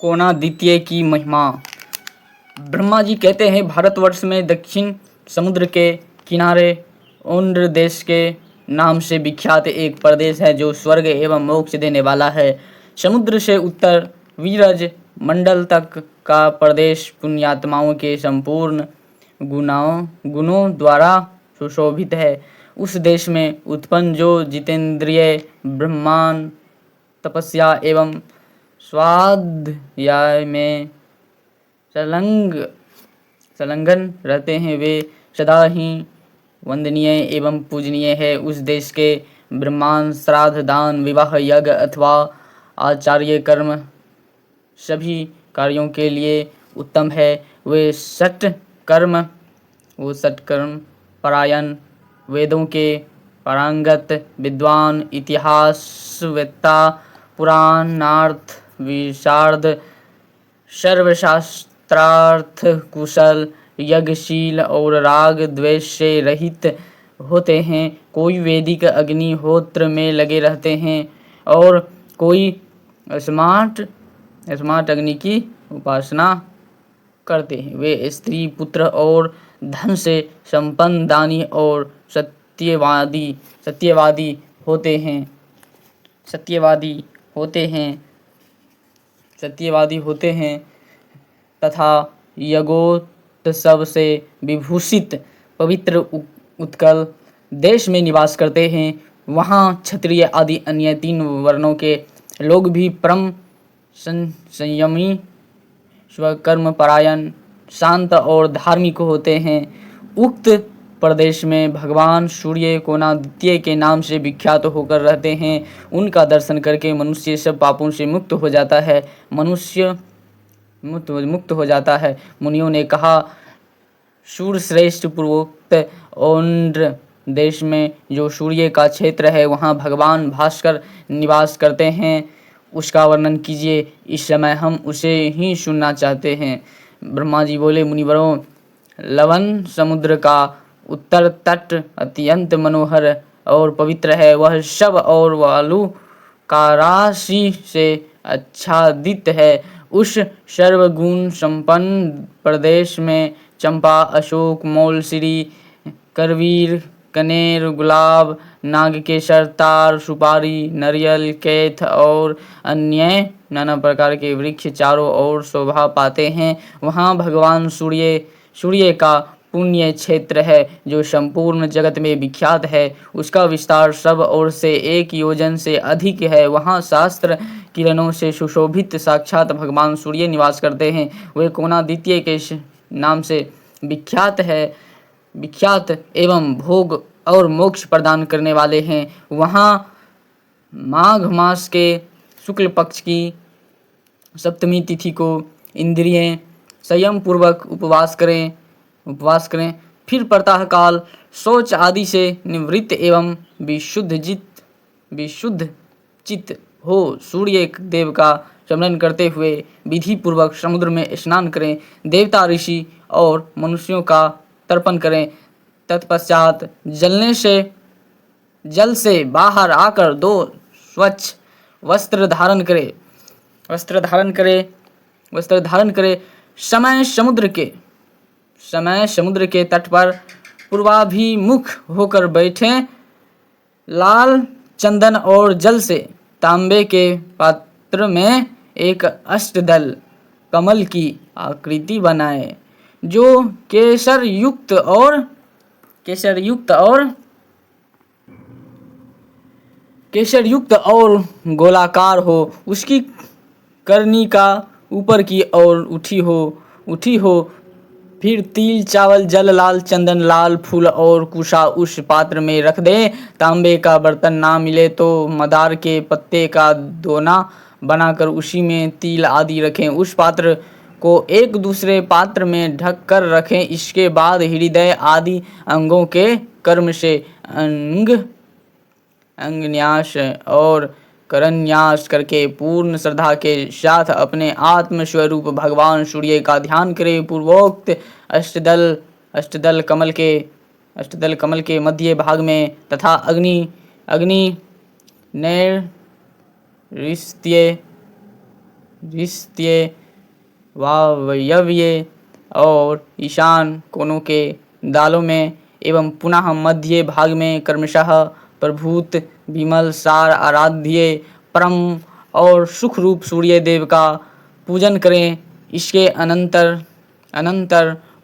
कोणादित्य की महिमा। ब्रह्मा जी कहते हैं, भारतवर्ष में दक्षिण समुद्र के किनारे ओंड्र देश के नाम से विख्यात एक प्रदेश है जो स्वर्ग एवं मोक्ष देने वाला है। समुद्र से उत्तर विरज मंडल तक का प्रदेश पुण्यात्माओं के संपूर्ण गुणों द्वारा सुशोभित है। उस देश में उत्पन्न जो जितेंद्रिय ब्रह्मांड तपस्या एवं स्वाध्याय में संलग्न रहते हैं, वे सदा ही वंदनीय एवं पूजनीय है। उस देश के ब्रह्मांड श्राद्ध दान विवाह यज्ञ अथवा आचार्य कर्म सभी कार्यों के लिए उत्तम है। वे सत्कर्म परायण वेदों के पारंगत विद्वान इतिहासवेत्ता पुराणार्थ विशारद सर्वशास्त्रार्थ कुशल यज्ञशील और राग द्वेष से रहित होते हैं। कोई वैदिक अग्निहोत्र में लगे रहते हैं और कोई स्मार्ट अग्नि की उपासना करते हैं। वे स्त्री पुत्र और धन से संपन्न दानी और सत्यवादी होते हैं तथा यज्ञोत्सव से विभूषित पवित्र उत्कल देश में निवास करते हैं। वहाँ क्षत्रिय आदि अन्य 3 वर्णों के लोग भी परम संयमी स्वकर्म परायण शांत और धार्मिक होते हैं। उक्त प्रदेश में भगवान सूर्य कोणादित्य के नाम से विख्यात होकर रहते हैं। उनका दर्शन करके मनुष्य सब पापों से मुक्त हो जाता है। मुनियों ने कहा, सूर्यश्रेष्ठ पूर्वोक्त ओंड्र देश में जो सूर्य का क्षेत्र है, वहाँ भगवान भास्कर निवास करते हैं। उसका वर्णन कीजिए, इस समय हम उसे ही सुनना चाहते हैं। ब्रह्मा जी बोले, मुनिवरों, लवन समुद्र का उत्तर तट अत्यंत मनोहर और पवित्र है। वह शव और वालु का राशि से आच्छादित है। उस सर्वगुण संपन्न प्रदेश में चंपा, अशोक, मौलश्री, करवीर, कनेर, गुलाब, नागकेसर, तार, सुपारी, नारियल, कैथ और अन्य नाना प्रकार के वृक्ष चारों ओर शोभा पाते हैं। वहाँ भगवान सूर्य का पुण्य क्षेत्र है जो संपूर्ण जगत में विख्यात है। उसका विस्तार सब ओर से 1 योजन से अधिक है। वहाँ शास्त्र किरणों से सुशोभित साक्षात भगवान सूर्य निवास करते हैं। वे कोणादित्य के नाम से विख्यात एवं भोग और मोक्ष प्रदान करने वाले हैं। वहाँ माघ मास के शुक्ल पक्ष की सप्तमी तिथि को इंद्रियें संयम पूर्वक उपवास करें। फिर प्रातःकाल शौच आदि से निवृत्त एवं विशुद्ध चित्त हो सूर्य देव का स्मरण करते हुए विधि पूर्वक समुद्र में स्नान करें। देवता, ऋषि और मनुष्यों का तर्पण करें। तत्पश्चात जल से बाहर आकर 2 स्वच्छ वस्त्र धारण करे। समय समुद्र के तट पर पूर्वाभिमुख होकर बैठें। लाल चंदन और जल से तांबे के पात्र में एक अष्टदल कमल की आकृति बनाएं, जो केसर युक्त और गोलाकार हो। उसकी कर्णिका ऊपर की ओर उठी हो। फिर तिल, चावल, जल, लाल चंदन, लाल फूल और कुशा उस पात्र में रख दें। तांबे का बर्तन ना मिले तो मदार के पत्ते का दोना बनाकर उसी में तिल आदि रखें। उस पात्र को एक दूसरे पात्र में ढक कर रखें। इसके बाद हृदय आदि अंगों के कर्म से अंगन्यास और करन्यास करके पूर्ण श्रद्धा के साथ अपने आत्म स्वरूप भगवान सूर्य का ध्यान करें। पूर्वोक्त अष्टदल कमल के मध्य भाग में तथा अग्नि नैऋत्य नैऋत्य, वायव्य और ईशान कोनों के दालों में एवं पुनः मध्य भाग में क्रमशः प्रभूत विमल सार आराध्य परम और सुख रूप सूर्य देव का पूजन करें। इसके अनंतर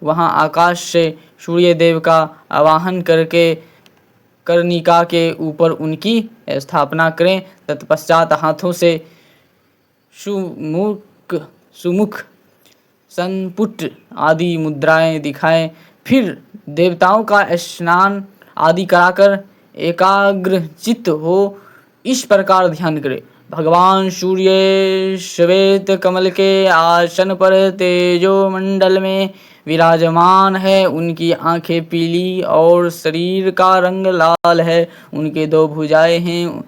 वहाँ आकाश से सूर्य देव का आवाहन करके कर्णिका के ऊपर उनकी स्थापना करें। तत्पश्चात हाथों से सुमुख संपुट आदि मुद्राएं दिखाएं। फिर देवताओं का स्नान आदि कराकर एकाग्र चित्त हो इस प्रकार ध्यान करें। भगवान सूर्य श्वेत कमल के आसन पर तेजो मंडल में विराजमान है। उनकी आंखें पीली और शरीर का रंग लाल है। उनके 2 भुजाएं हैं।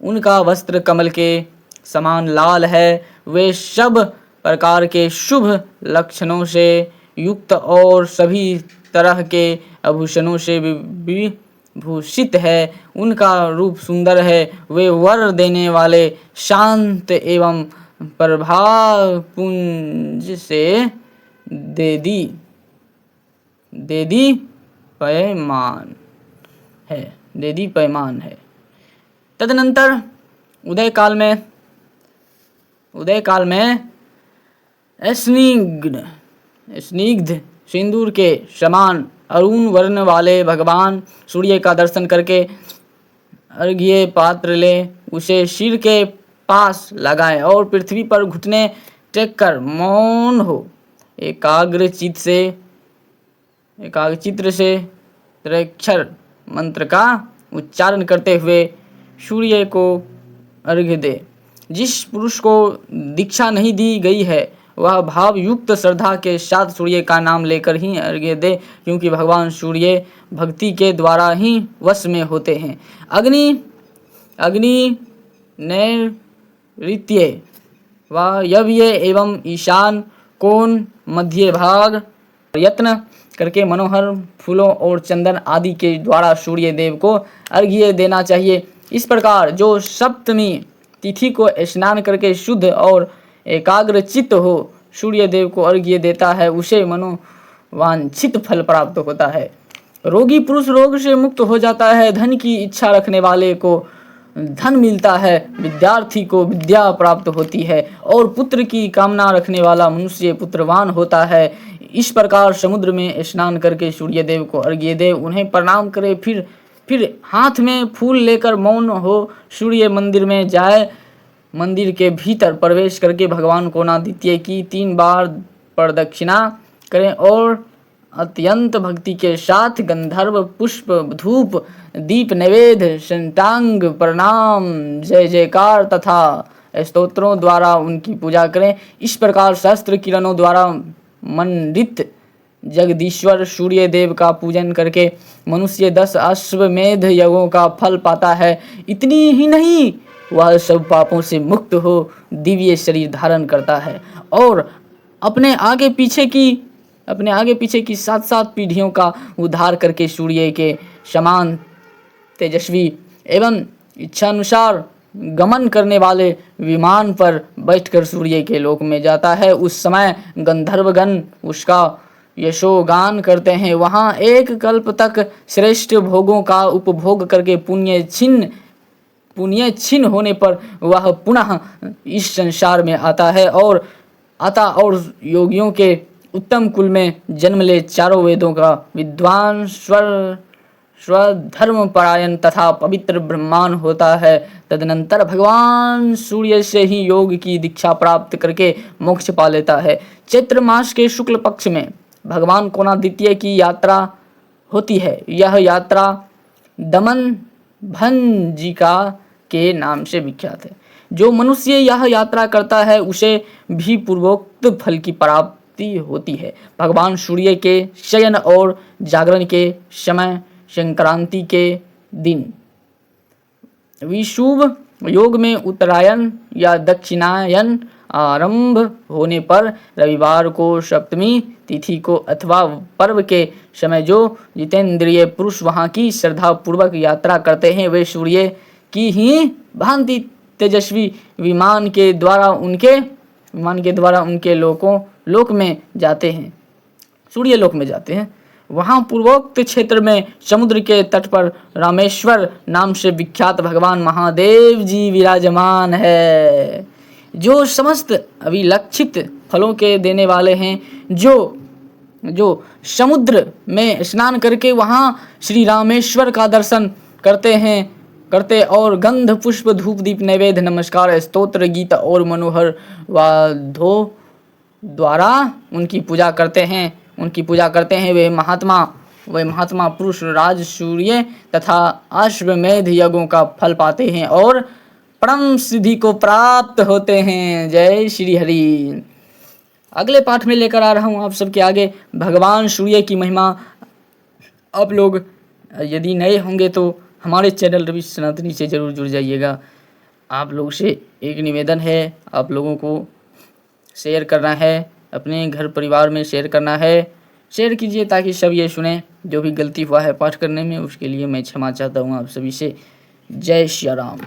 उनका वस्त्र कमल के समान लाल है। वे सब प्रकार के शुभ लक्षणों से युक्त और सभी तरह के आभूषणों से विभूषित है। उनका रूप सुंदर है। वे वर देने वाले शांत एवं प्रभापुंज से देदीप्यमान है। तदनंतर उदय काल में स्निग्ध सिंदूर के समान अरुण वर्ण वाले भगवान सूर्य का दर्शन करके अर्घ्य पात्र ले उसे सिर के पास लगाएं और पृथ्वी पर घुटने टेक कर मौन हो एकाग्रचित्त से त्र्यक्षर मंत्र का उच्चारण करते हुए सूर्य को अर्घ्य दे। जिस पुरुष को दीक्षा नहीं दी गई है वह भाव युक्त श्रद्धा के साथ सूर्य का नाम लेकर ही अर्घ्य दे, क्योंकि भगवान सूर्य भक्ति के द्वारा ही वश में होते हैं। अग्नि नैऋत्य, वायव्य एवं ईशान कोण मध्य भाग यत्न करके मनोहर फूलों और चंदन आदि के द्वारा सूर्य देव को अर्घ्य देना चाहिए। इस प्रकार जो सप्तमी तिथि को स्नान करके शुद्ध और एकाग्र चित्त हो सूर्य देव को अर्घ्य देता है उसे मनोवांछित फल प्राप्त होता है। रोगी पुरुष रोग से मुक्त हो जाता है। धन की इच्छा रखने वाले को धन मिलता है। विद्यार्थी को विद्या प्राप्त होती है और पुत्र की कामना रखने वाला मनुष्य पुत्रवान होता है। इस प्रकार समुद्र में स्नान करके सूर्य देव को अर्घ्य दे, उन्हें प्रणाम करे, फिर हाथ में फूल लेकर मौन हो सूर्य मंदिर में जाए। मंदिर के भीतर प्रवेश करके भगवान कोणादित्य की 3 बार प्रदक्षिणा करें और अत्यंत भक्ति के साथ गंधर्व पुष्प धूप दीप नैवेद्य संटांग प्रणाम जय जयकार तथा स्तोत्रों द्वारा उनकी पूजा करें। इस प्रकार सहस्त्र किरणों द्वारा मंडित जगदीश्वर सूर्य देव का पूजन करके मनुष्य 10 अश्वमेध यज्ञों का फल पाता है। इतनी ही नहीं, वह सब पापों से मुक्त हो दिव्य शरीर धारण करता है और अपने आगे पीछे की 7 पीढ़ियों का उद्धार करके सूर्य के समान तेजस्वी एवं इच्छानुसार गमन करने वाले विमान पर बैठकर सूर्य के लोक में जाता है। उस समय गंधर्वगण उसका यशोगान करते हैं। वहाँ 1 कल्प तक श्रेष्ठ भोगों का उपभोग करके पुण्य छिन्न होने पर वह पुनः इस संसार में आता और योगियों के उत्तम कुल में जन्म ले चारों वेदों का विद्वान स्वधर्म परायण तथा पवित्र ब्रह्मान होता है। तदनंतर भगवान सूर्य से ही योग की दीक्षा प्राप्त करके मोक्ष पा लेता है। चैत्र मास के शुक्ल पक्ष में भगवान कोणादित्य की यात्रा होती है। यह यात्रा दमन भंजिका के नाम से विख्यात है। जो मनुष्य यह यात्रा करता है उसे भी पूर्वोक्त फल की प्राप्ति होती है। भगवान सूर्य के शयन और जागरण के समय संक्रांति के दिन विषुव योग में उत्तरायण या दक्षिणायन आरंभ होने पर रविवार को सप्तमी तिथि को अथवा पर्व के समय जो जितेंद्रिय पुरुष वहाँ की श्रद्धा पूर्वक यात्रा करते हैं वे सूर्य की ही भांति तेजस्वी विमान के द्वारा उनके विमान के द्वारा उनके लोक में जाते हैं, सूर्य लोक में जाते हैं। वहाँ पूर्वोक्त क्षेत्र में समुद्र के तट पर रामेश्वर नाम से विख्यात भगवान महादेव जी विराजमान है, जो समस्त अभिलक्षित फलों के देने वाले हैं। जो समुद्र में स्नान करके वहाँ श्री रामेश्वर का दर्शन करते और गंध पुष्प धूप दीप नैवेद्य नमस्कार स्तोत्र गीत और मनोहर वाद्यों द्वारा उनकी पूजा करते हैं। वे महात्मा पुरुष राज सूर्य तथा अश्वमेध यज्ञों का फल पाते हैं और परम सिद्धि को प्राप्त होते हैं। जय श्री हरि। अगले पाठ में लेकर आ रहा हूँ आप सबके आगे भगवान सूर्य की महिमा। आप लोग यदि नए होंगे तो हमारे चैनल रवि सनातनी से ज़रूर जुड़ जाइएगा। आप लोगों से एक निवेदन है, आप लोगों को शेयर करना है, अपने घर परिवार में शेयर करना है। शेयर कीजिए ताकि सब ये सुने। जो भी गलती हुआ है पाठ करने में उसके लिए मैं क्षमा चाहता हूँ आप सभी से। जय श्री राम।